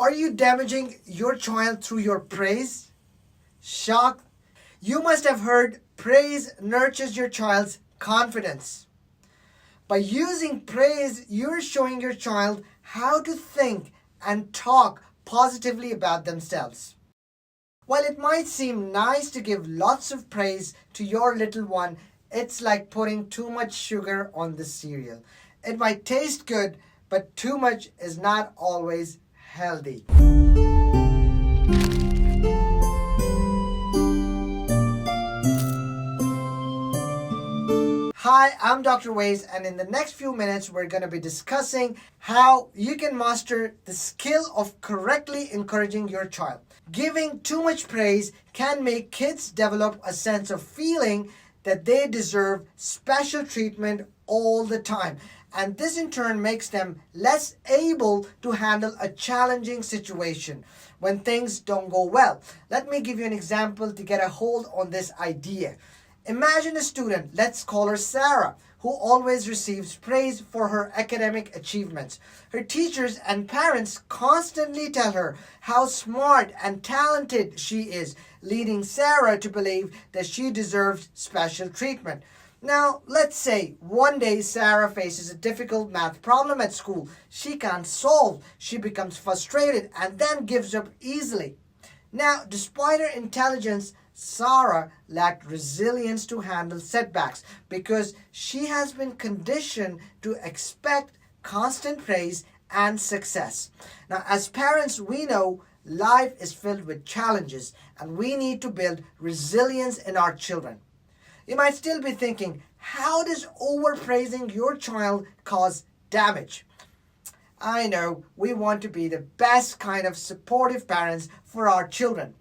Are you damaging your child through your praise? Shock? You must have heard praise nurtures your child's confidence. By using praise, you're showing your child how to think and talk positively about themselves. While it might seem nice to give lots of praise to your little one, it's like putting too much sugar on the cereal. It might taste good, but too much is not always healthy. Hi, I'm Dr. Owais, and in the next few minutes, we're going to be discussing how you can master the skill of correctly encouraging your child. Giving too much praise can make kids develop a sense of feeling that they deserve special treatment all the time. And this in turn makes them less able to handle a challenging situation when things don't go well. Let me give you an example to get a hold on this idea. Imagine a student, let's call her Sarah, who always receives praise for her academic achievements. Her teachers and parents constantly tell her how smart and talented she is, leading Sarah to believe that she deserves special treatment. Now, let's say one day Sarah faces a difficult math problem at school. She can't solve, she becomes frustrated and then gives up easily. Now, despite her intelligence, Sarah lacked resilience to handle setbacks because she has been conditioned to expect constant praise and success. Now, as parents, we know life is filled with challenges and we need to build resilience in our children. You might still be thinking, how does overpraising your child cause damage? I know we want to be the best kind of supportive parents for our children.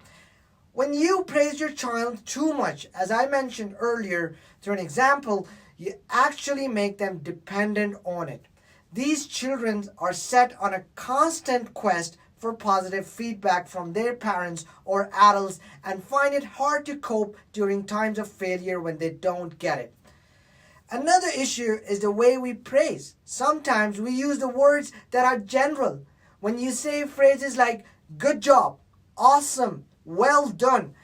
When you praise your child too much, as I mentioned earlier through an example, you actually make them dependent on it. These children are set on a constant quest for positive feedback from their parents or adults and find it hard to cope during times of failure when they don't get it. Another issue is the way we praise. Sometimes we use the words that are general. When you say phrases like, good job, awesome, well done,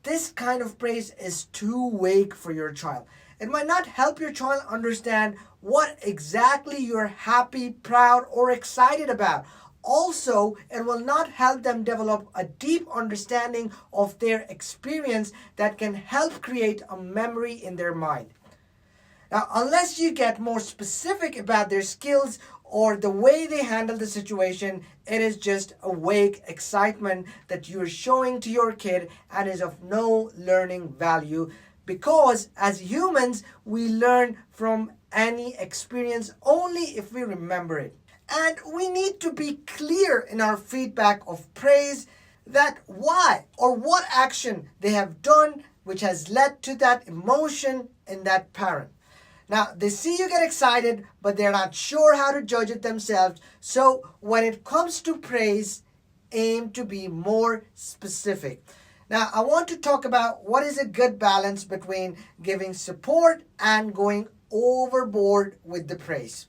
this kind of praise is too vague for your child. It might not help your child understand what exactly you're happy, proud, or excited about. Also, it will not help them develop a deep understanding of their experience that can help create a memory in their mind. Now, unless you get more specific about their skills or the way they handle the situation, it is just a vague excitement that you're showing to your kid and is of no learning value, because as humans, we learn from any experience only if we remember it. And we need to be clear in our feedback of praise that why or what action they have done which has led to that emotion in that parent. Now, they see you get excited, but they're not sure how to judge it themselves. So when it comes to praise, aim to be more specific. Now, I want to talk about what is a good balance between giving support and going overboard with the praise.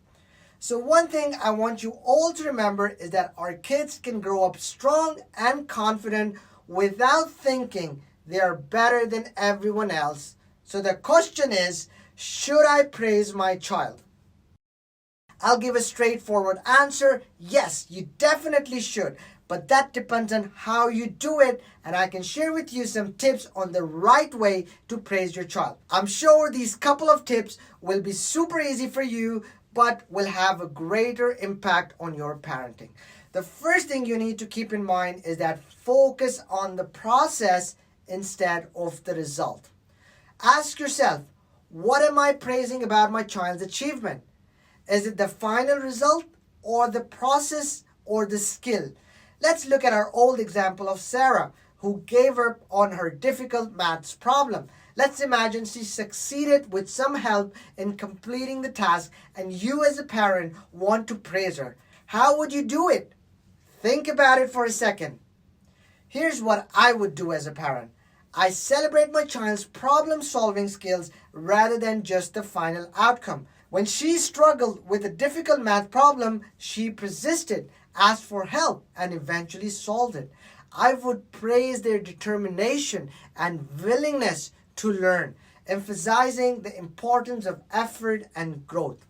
So one thing I want you all to remember is that our kids can grow up strong and confident without thinking they are better than everyone else. So the question is, should I praise my child? I'll give a straightforward answer. Yes, you definitely should. But that depends on how you do it, and I can share with you some tips on the right way to praise your child. I'm sure these couple of tips will be super easy for you, but will have a greater impact on your parenting. The first thing you need to keep in mind is that focus on the process instead of the result. Ask yourself, what am I praising about my child's achievement? Is it the final result or the process or the skill? Let's look at our old example of Sarah, who gave up on her difficult maths problem. Let's imagine she succeeded with some help in completing the task and you as a parent want to praise her. How would you do it? Think about it for a second. Here's what I would do as a parent. I celebrate my child's problem-solving skills rather than just the final outcome. When she struggled with a difficult math problem, she persisted ask for help, and eventually solve it. I would praise their determination and willingness to learn, emphasizing the importance of effort and growth.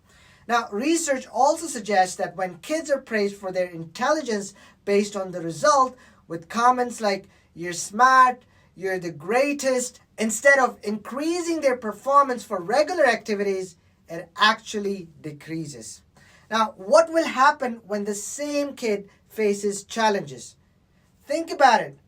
Now, research also suggests that when kids are praised for their intelligence based on the result, with comments like, "You're smart," "You're the greatest," instead of increasing their performance for regular activities, it actually decreases. Now, what will happen when the same kid faces challenges? Think about it.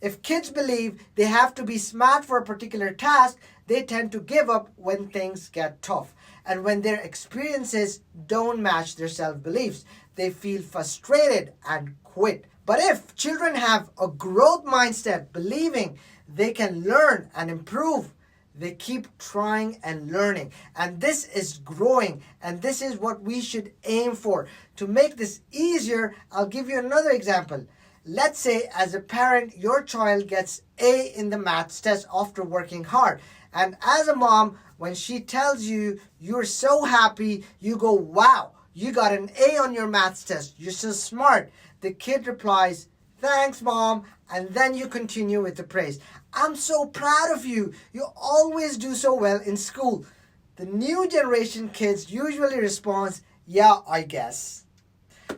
If kids believe they have to be smart for a particular task, they tend to give up when things get tough. And when their experiences don't match their self-beliefs, they feel frustrated and quit. But if children have a growth mindset, believing they can learn and improve, they keep trying and learning. And this is growing, and this is what we should aim for. To make this easier, I'll give you another example. Let's say as a parent, your child gets A in the maths test after working hard. And as a mom, when she tells you you're so happy, you go, "Wow, you got an A on your maths test. You're so smart." The kid replies, "Thanks, Mom." And then you continue with the praise. "I'm so proud of you. You always do so well in school." The new generation kids usually respond, "Yeah, I guess."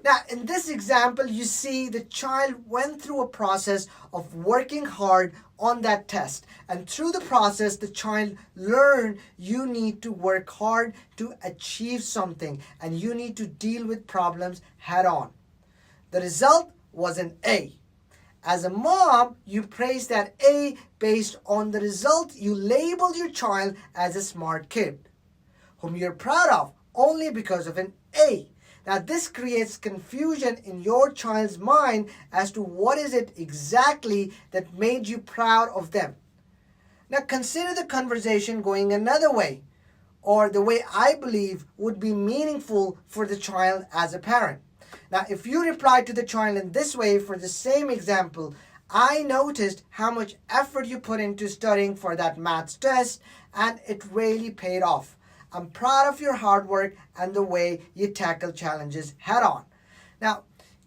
Now, in this example, you see the child went through a process of working hard on that test. And through the process, the child learned you need to work hard to achieve something, and you need to deal with problems head on. The result was an A. As a mom, you praise that A based on the result. You label your child as a smart kid, whom you're proud of only because of an A. Now, this creates confusion in your child's mind as to what is it exactly that made you proud of them. Now, consider the conversation going another way, or the way I believe would be meaningful for the child as a parent. Now, if you reply to the child in this way for the same example, "I noticed how much effort you put into studying for that maths test, and it really paid off. I'm proud of your hard work and the way you tackle challenges head on. Now,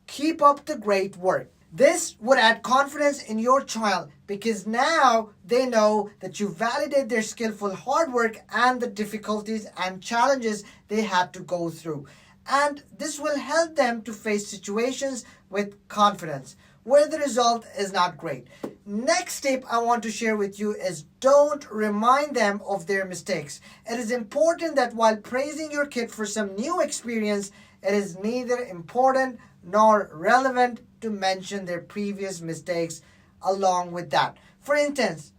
keep up the great work." This would add confidence in your child because now they know that you validate their skillful hard work and the difficulties and challenges they had to go through. And this will help them to face situations with confidence where the result is not great. Next tip I want to share with you is don't remind them of their mistakes. It is important that while praising your kid for some new experience, it is neither important nor relevant to mention their previous mistakes along with that. For instance,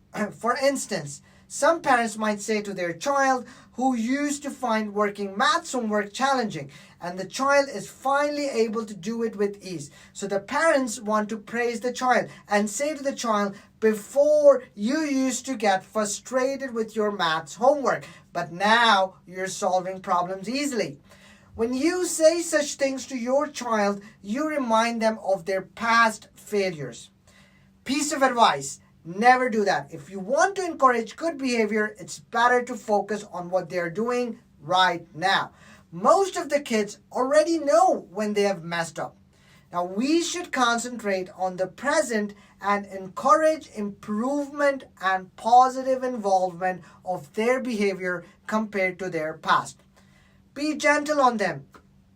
some parents might say to their child who used to find working maths homework challenging, and the child is finally able to do it with ease. So the parents want to praise the child and say to the child, "Before you used to get frustrated with your maths homework, but now you're solving problems easily." When you say such things to your child, you remind them of their past failures. Piece of advice: never do that. If you want to encourage good behavior, it's better to focus on what they're doing right now. Most of the kids already know when they have messed up. Now, we should concentrate on the present and encourage improvement and positive involvement of their behavior compared to their past. Be gentle on them,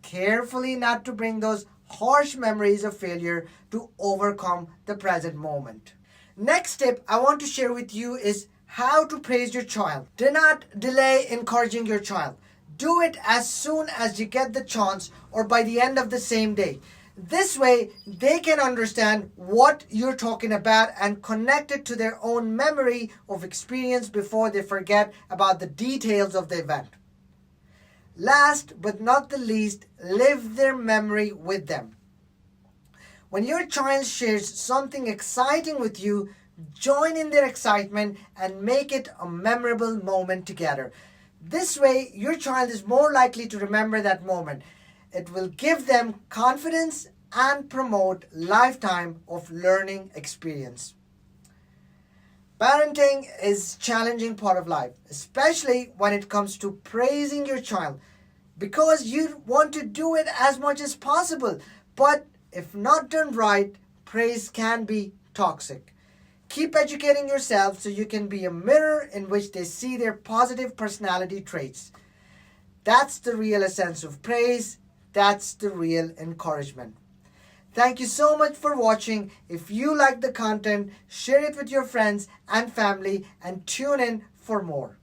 carefully not to bring those harsh memories of failure to overcome the present moment. Next tip I want to share with you is how to praise your child. Do not delay encouraging your child. Do it as soon as you get the chance or by the end of the same day. This way, they can understand what you're talking about and connect it to their own memory of experience before they forget about the details of the event. Last but not the least, live their memory with them. When your child shares something exciting with you, join in their excitement and make it a memorable moment together. This way, your child is more likely to remember that moment. It will give them confidence and promote lifetime of learning experience. Parenting is a challenging part of life, especially when it comes to praising your child, because you want to do it as much as possible. But if not done right, praise can be toxic. Keep educating yourself so you can be a mirror in which they see their positive personality traits. That's the real essence of praise. That's the real encouragement. Thank you so much for watching. If you like the content, share it with your friends and family and tune in for more.